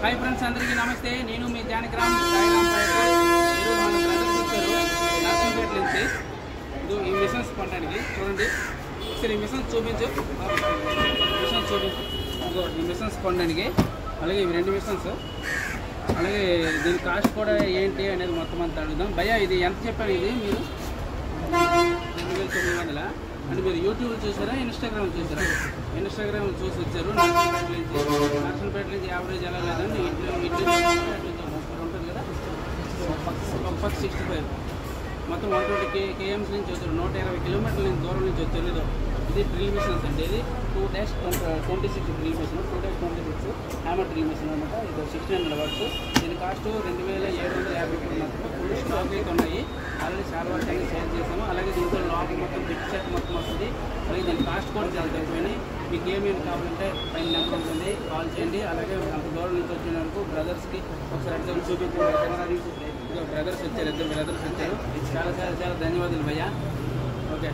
hi friends अंदर की नमस्ते నేను మీ జానకిరామ్ సాయిరామ్ పైటర్ ఈరోజు మన బ్రదర్స్ వచ్చారు నర్సంపేట నుంచి ఈ మిషన్స్ కొనడానికి చూడండి ఒకసారి ఈ మిషన్స్ చూపించు ఇదిగో ఈ మిషన్స్ కొనడానికి అలాగే ఇవి రెండు మిషన్స్ అలాగే దీని కాస్ట్ కూడా ఏంటి అనేది మొత్తం అంతా అడుగుదాం భయ్యా ఇది ఎంత చెప్పారు ఇది మీరు 2900 అంటే మీరు యూట్యూబ్ చూసారా ఇన్స్టాగ్రామ్ చూసారా ఇన్స్టాగ్రామ్ చూసి వచ్చారు నర్సంపేట నుంచి యావరేజ్ ఎలా లేదండి ఇంట్లో ఉంటుంది కదా ఒక పక్క 65 మొత్తం 120 km నుంచి వచ్చారు 120 కిలోమీటర్ల నుంచి దూరం నుంచి వచ్చారు ఏదో ఇది డ్రిల్ మిషన్స్ అండి ఇది 2-26 drill machine 2-26 hammer drill machine అనమాట ఇది 1600 వాట్స్ దీని కాస్ట్ 2750 మాత్రమే ఫుల్ స్టాక్ అయితే ఉన్నాయి ఆల్రెడీ చాలా వరకు అయితే సేల్ చేసాము అలాగే దీంట్లో లాక్ మొత్తం బిగ్ సెట్ మొత్తం వస్తుంది అలాగే దీని కాస్ట్ కూడా చాలా తక్కువని మీకు ఏమేమి కావాలంటే పైన నెంబర్ ఉంటుంది కాల్ చేయండి అలాగే అంత దూరం నుంచి వచ్చినందుకు బ్రదర్స్కి ఒకసారి అర్థం చూపించండి బ్రదర్స్ వచ్చారు ఇద్దరు బ్రదర్స్ వచ్చారు చాలా ధన్యవాదాలు భయ్యా ఓకే